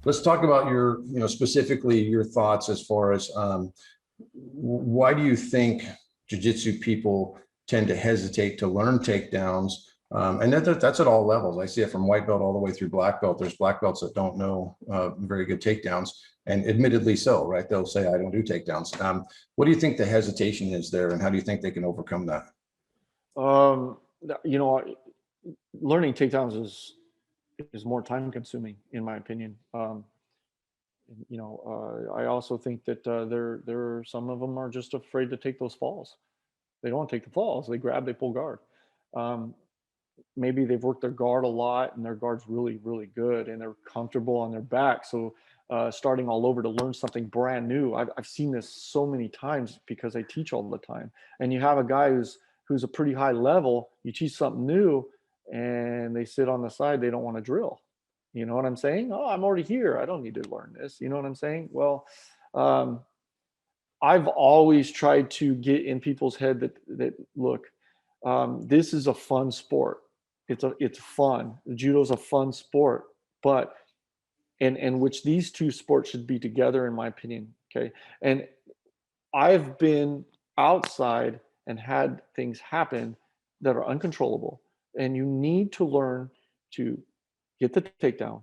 let's talk about your, specifically your thoughts as far as why do you think jiu-jitsu people tend to hesitate to learn takedowns? And that's at all levels. I see it from white belt all the way through black belt. There's black belts that don't know very good takedowns, and admittedly so, right? They'll say, I don't do takedowns. What do you think the hesitation is there, and how do you think they can overcome that? You know, learning takedowns is more time consuming, in my opinion. I also think that there some of them are just afraid to take those falls. They don't want to take the falls. They grab, they pull guard. Maybe they've worked their guard a lot and their guard's really, really good and they're comfortable on their back. So starting all over to learn something brand new. I've seen this so many times because I teach all the time. And you have a guy who's a pretty high level, you teach something new and they sit on the side, they don't want to drill. You know what I'm saying? Oh, I'm already here. I don't need to learn this. You know what I'm saying? Well, I've always tried to get in people's head that look, this is a fun sport. It's fun. Judo's a fun sport, but and which these two sports should be together, in my opinion. Okay, and I've been outside and had things happen that are uncontrollable, and you need to learn to get the takedown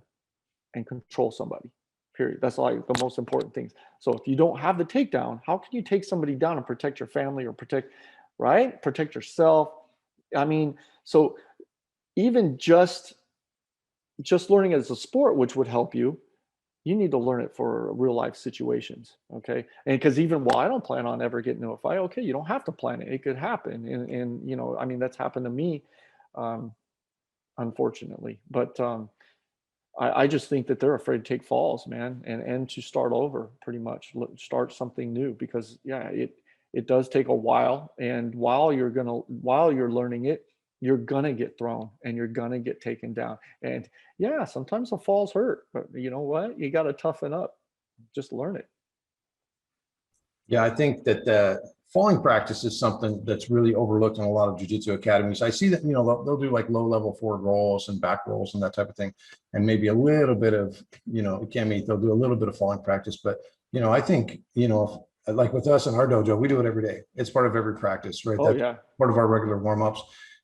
and control somebody. Period. That's like the most important things. So if you don't have the takedown, how can you take somebody down and protect your family or protect yourself? I mean, so even just learning as a sport, which would help you, you need to learn it for real life situations. Okay. And because even while I don't plan on ever getting into a fight, okay, you don't have to plan it. It could happen. And I mean, that's happened to me, unfortunately. But I just think that they're afraid to take falls, man, and to start over, pretty much start something new, because it does take a while. And while you're learning it, you're gonna get thrown and you're gonna get taken down. And yeah, sometimes the falls hurt, but you know what? You got to toughen up. Just learn it. Yeah, I think that falling practice is something that's really overlooked in a lot of jiu-jitsu academies. I see that, they'll do like low level forward rolls and back rolls and that type of thing. And maybe a little bit of, they'll do a little bit of falling practice. But, I think, like with us in our dojo, we do it every day. It's part of every practice, right? Oh, yeah. Part of our regular warm-ups.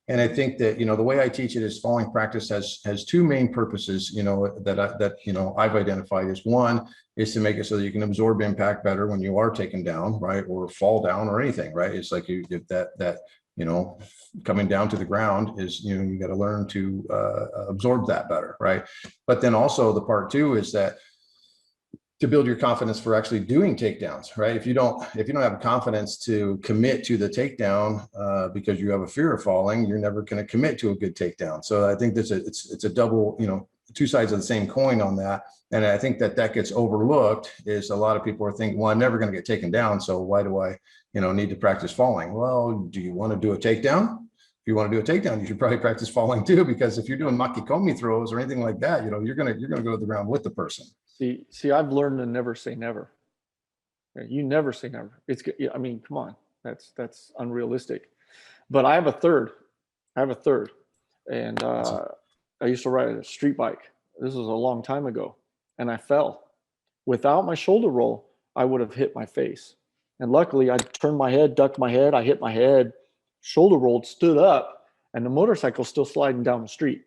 And I think that, the way I teach it is falling practice has two main purposes, that I've identified. Is one is to make it so that you can absorb impact better when you are taken down, right? Or fall down or anything, right? It's like coming down to the ground is, you got to learn to absorb that better, right? But then also the part two is that to build your confidence for actually doing takedowns, right? If you don't have confidence to commit to the takedown because you have a fear of falling, you're never going to commit to a good takedown. So I think it's a double, two sides of the same coin on that. And I think that gets overlooked. Is a lot of people are thinking, well, I'm never going to get taken down, so why do I, need to practice falling? Well, do you want to do a takedown? If you want to do a takedown, you should probably practice falling too, because if you're doing makikomi throws or anything like that, you're gonna go to the ground with the person. See, I've learned to never say never. You never say never. I mean, come on, that's unrealistic. But I have a third, and I used to ride a street bike. This was a long time ago, and I fell. Without my shoulder roll, I would have hit my face. And luckily, I turned my head, ducked my head, I hit my head, shoulder rolled, stood up, and the motorcycle's still sliding down the street.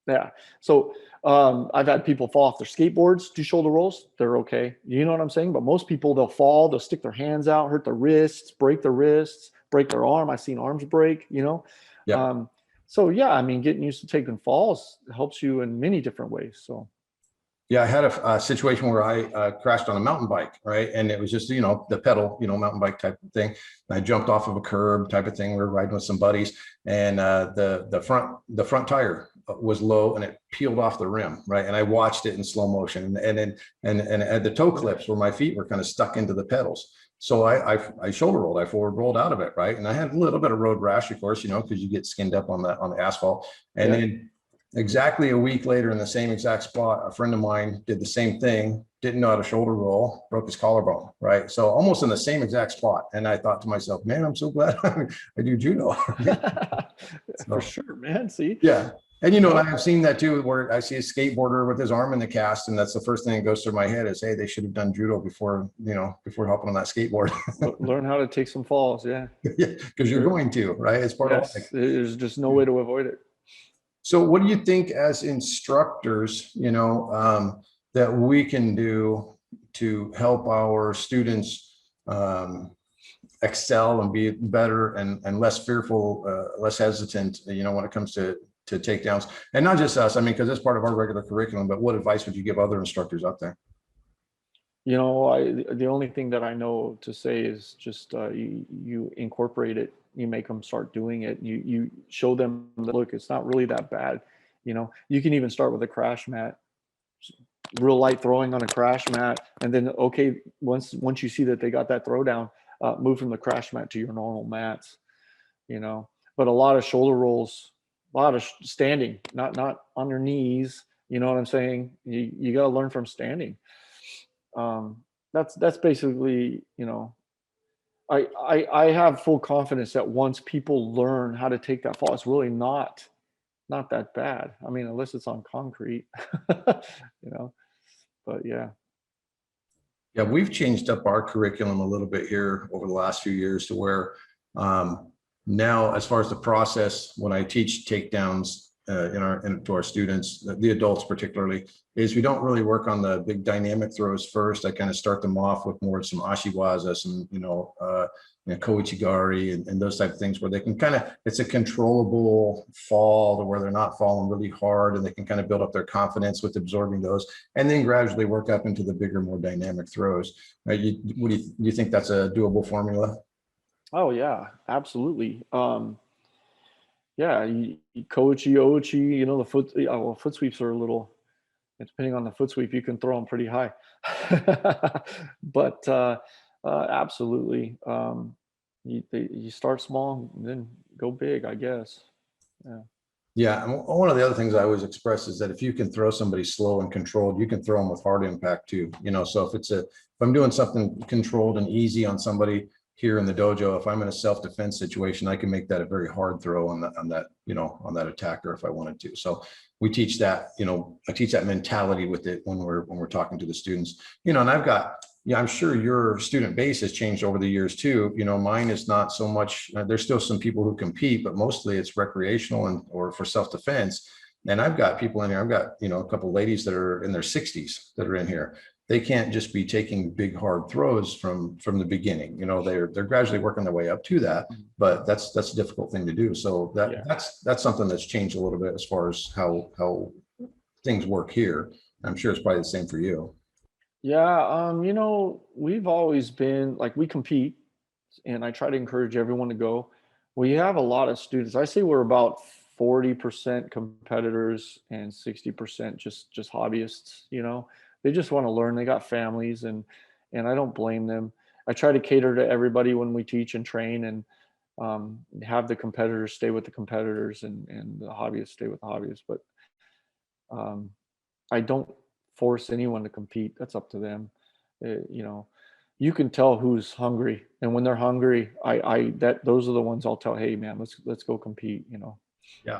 Yeah. So I've had people fall off their skateboards, do shoulder rolls. They're okay. You know what I'm saying? But most people, they'll fall, they'll stick their hands out, hurt their wrists, break their arm. I've seen arms break, Yeah. So yeah, I mean, getting used to taking falls helps you in many different ways. So. Yeah, I had a situation where I crashed on a mountain bike, right? And it was just, the pedal, mountain bike type of thing. And I jumped off of a curb type of thing. We were riding with some buddies, and the front tire was low and it peeled off the rim, right? And I watched it in slow motion, and at the toe clips where my feet were kind of stuck into the pedals. So I shoulder rolled, I forward rolled out of it, right? And I had a little bit of road rash, of course, because you get skinned up on the asphalt. And then exactly a week later, in the same exact spot, a friend of mine did the same thing, didn't know how to shoulder roll, broke his collarbone, right? So almost in the same exact spot. And I thought to myself, man, I'm so glad I do judo. For sure, man. See? Yeah. And you know, Yep. and I've seen that too, where I see a skateboarder with his arm in the cast, and that's the first thing that goes through my head is, hey, they should have done judo before, you know, before hopping on that skateboard. Learn how to take some falls. Yeah. Yeah, because you're Sure. going to, right? It's part of life. Yes. There's just no way to avoid it. So, what do you think as instructors, you know, that we can do to help our students excel and be better and less fearful, less hesitant, you know, when it comes to takedowns, and not just us. I mean, because it's part of our regular curriculum. But what advice would you give other instructors out there? You know, the only thing that I know to say is just you incorporate it. You make them start doing it. You show them that, look, it's not really that bad. You know, you can even start with a crash mat, real light throwing on a crash mat, and then okay, once you see that they got that throw down, move from the crash mat to your normal mats. You know, but a lot of shoulder rolls, a lot of standing, not on your knees. You know what I'm saying? You got to learn from standing. That's basically, you know, I have full confidence that once people learn how to take that fall, it's really not that bad. I mean, unless it's on concrete, you know. But yeah, Yeah, we've changed up our curriculum a little bit here over the last few years to where now, as far as the process, when I teach takedowns to our students, the adults particularly, is we don't really work on the big dynamic throws first. I kind of start them off with more some ashiwaza, some koichigari and those type of things where they can kind of, it's a controllable fall to where they're not falling really hard and they can kind of build up their confidence with absorbing those and then gradually work up into the bigger, more dynamic throws. Right? Do you think that's a doable formula? oh yeah, absolutely. Yeah, koichi, ochi, you know, the well, foot sweeps are a little, depending on the foot sweep, you can throw them pretty high. But absolutely, you start small, and then go big, I guess. Yeah. Yeah, and one of the other things I always express is that if you can throw somebody slow and controlled, you can throw them with hard impact too. You know, so if I'm doing something controlled and easy on somebody here in the dojo, if I'm in a self-defense situation, I can make that a very hard throw on that attacker if I wanted to. So we teach that, you know, I teach that mentality with it when we're talking to the students, you know, and yeah, I'm sure your student base has changed over the years too. You know, mine is not so much, there's still some people who compete, but mostly it's recreational or for self-defense. And I've got people in here, I've got, you know, a couple of ladies that are in their 60s that are in here. They can't just be taking big hard throws from the beginning. You know, they're gradually working their way up to that, but that's a difficult thing to do. So Yeah. that's something that's changed a little bit as far as how things work here. I'm sure it's probably the same for you. Yeah, you know, we've always been like, we compete, and I try to encourage everyone to go. We have a lot of students. I say we're about 40% competitors and 60% just hobbyists, you know. They just want to learn. They got families, and I don't blame them. I try to cater to everybody when we teach and train, and have the competitors stay with the competitors, and the hobbyists stay with the hobbyists. But um, I don't force anyone to compete. That's up to them. You know, you can tell who's hungry, and when they're hungry, I that those are the ones I'll tell. Hey, man, let's go compete. You know. Yeah.